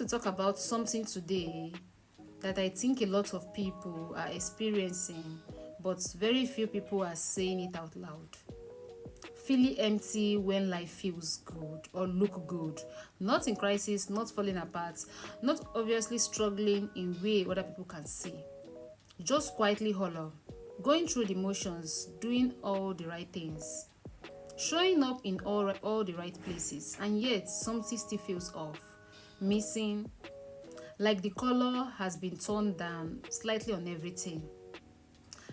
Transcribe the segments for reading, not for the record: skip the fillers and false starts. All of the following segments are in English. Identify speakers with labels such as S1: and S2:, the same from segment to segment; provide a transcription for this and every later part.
S1: to talk about something today that I think a lot of people are experiencing, but very few people are saying it out loud. Feeling empty when life feels good or look good. Not in crisis, not falling apart, not obviously struggling in way other people can see. Just quietly hollow. Going through the motions, doing all the right things, showing up in all the right places, and yet something still feels off, missing, like the color has been toned down slightly on everything.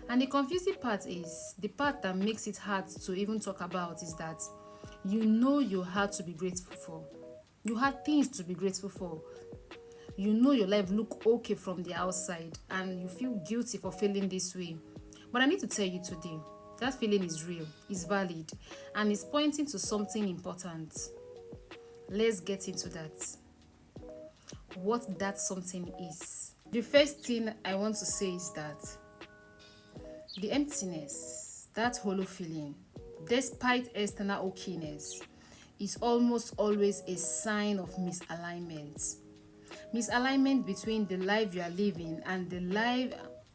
S1: And the confusing part is the part that makes it hard to even talk about is that you know you had to be grateful for. You had things to be grateful for. You know your life look okay from the outside and you feel guilty for feeling this way. But I need to tell you today, that feeling is real, is valid, and is pointing to something important. Let's get into that. What that something is. The first thing I want to say is that the emptiness, that hollow feeling, despite external okayness, is almost always a sign of misalignment. Misalignment between the life you are living and the life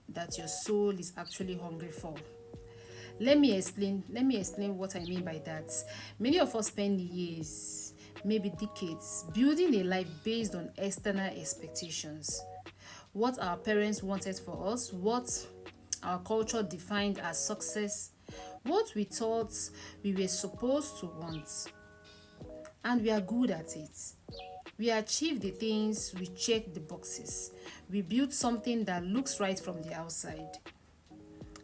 S1: that your soul is actually hungry for. Let me explain what I mean by that. Many of us spend years, maybe decades, building a life based on external expectations. What our parents wanted for us, what our culture defined as success, what we thought we were supposed to want, and we are good at it. We achieve the things, we check the boxes. We build something that looks right from the outside.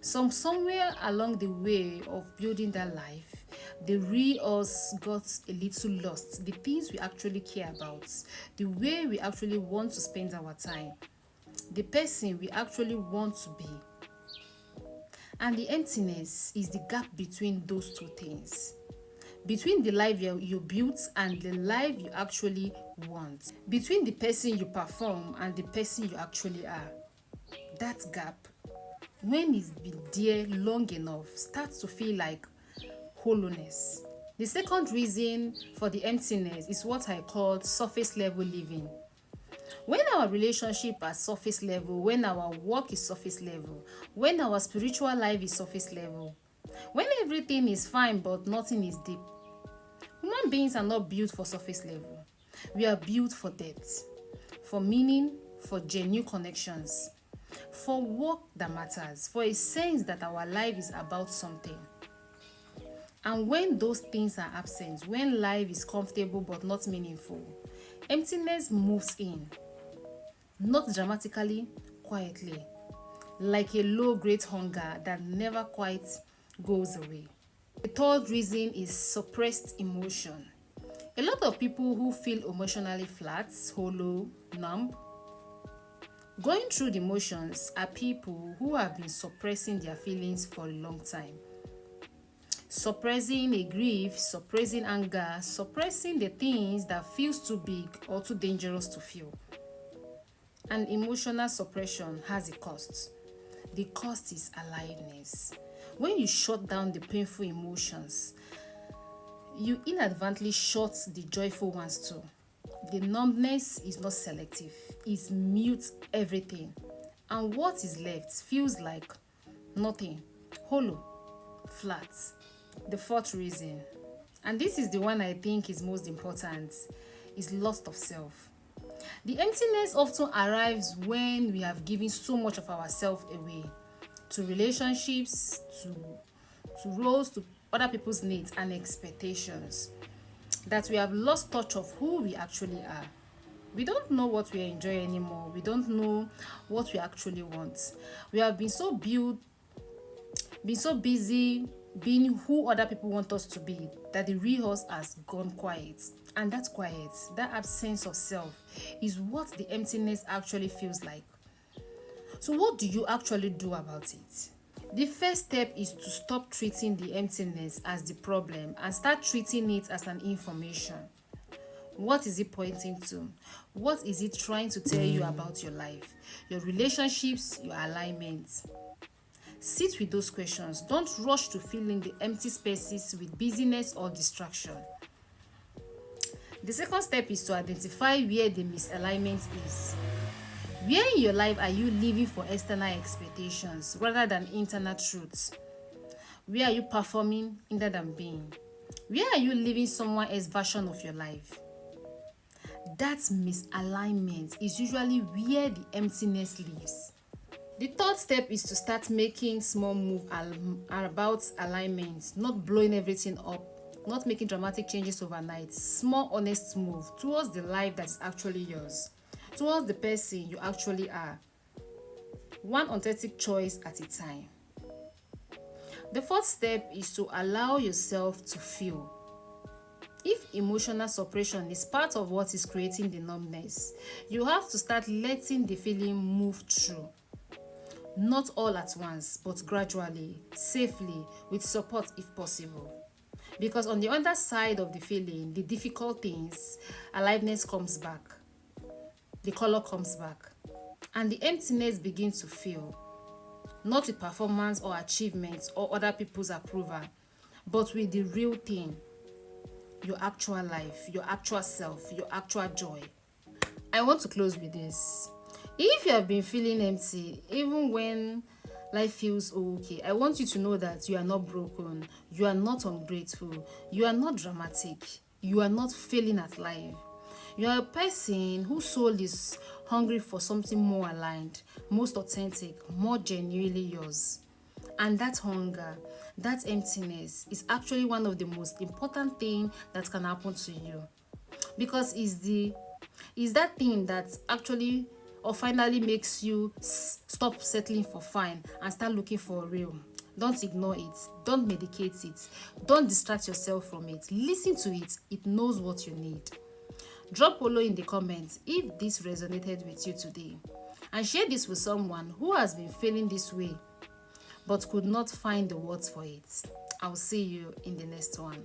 S1: Somewhere along the way of building that life, the real us got a little lost. The things we actually care about, the way we actually want to spend our time, the person we actually want to be. And the emptiness is the gap between those two things. Between the life you built and the life you actually want. Between the person you perform and the person you actually are. That gap, when it's been there long enough, starts to feel like hollowness. The second reason for the emptiness is what I call surface level living. When our relationship are surface level, when our work is surface level, when our spiritual life is surface level, when everything is fine but nothing is deep, human beings are not built for surface level. We are built for depth, for meaning, for genuine connections, for work that matters, for a sense that our life is about something. And when those things are absent, when life is comfortable but not meaningful, emptiness moves in, not dramatically, quietly, like a low-grade hunger that never quite goes away. The third reason is suppressed emotion. A lot of people who feel emotionally flat, hollow, numb, going through the motions are people who have been suppressing their feelings for a long time. Suppressing a grief, suppressing anger, suppressing the things that feels too big or too dangerous to feel. And emotional suppression has a cost. The cost is aliveness. When you shut down the painful emotions, you inadvertently shut the joyful ones too. The numbness is not selective, it mutes everything. And what is left feels like nothing, hollow, flat. The fourth reason, and this is the one I think is most important, is loss of self. The emptiness often arrives when we have given so much of ourselves away to relationships, to roles, to other people's needs and expectations, that we have lost touch of who we actually are. We don't know what we enjoy anymore. We don't know what we actually want. We have been so busy being who other people want us to be that the real us has gone quiet. And that quiet, that absence of self, is what the emptiness actually feels like. So, what do you actually do about it? The first step is to stop treating the emptiness as the problem and start treating it as an information. What is it pointing to? What is it trying to tell you about your life, your relationships, your alignment? Sit with those questions. Don't rush to fill in the empty spaces with busyness or distraction. The second step is to identify where the misalignment is. Where in your life are you living for external expectations rather than internal truths? Where are you performing rather than being? Where are you living someone else's version of your life? That misalignment is usually where the emptiness lives. The third step is to start making small moves about alignment, not blowing everything up, not making dramatic changes overnight. Small, honest move towards the life that is actually yours, towards the person you actually are. One authentic choice at a time. The fourth step is to allow yourself to feel. If emotional suppression is part of what is creating the numbness, you have to start letting the feeling move through. Not all at once, but gradually, safely, with support if possible. Because on the other side of the feeling, the difficult things, aliveness comes back, the color comes back, and the emptiness begins to feel. Not with performance or achievements or other people's approval, but with the real thing, your actual life, your actual self, your actual joy. I want to close with this. If you have been feeling empty, even when life feels okay, I want you to know that you are not broken, you are not ungrateful, you are not dramatic, you are not failing at life. You are a person whose soul is hungry for something more aligned, most authentic, more genuinely yours. And that hunger, that emptiness is actually one of the most important things that can happen to you. Because it's that thing that actually or finally makes you stop settling for fine and start looking for real. Don't ignore it. Don't medicate it. Don't distract yourself from it. Listen to it. It knows what you need. Drop follow in the comments if this resonated with you today. And share this with someone who has been feeling this way but could not find the words for it. I'll see you in the next one.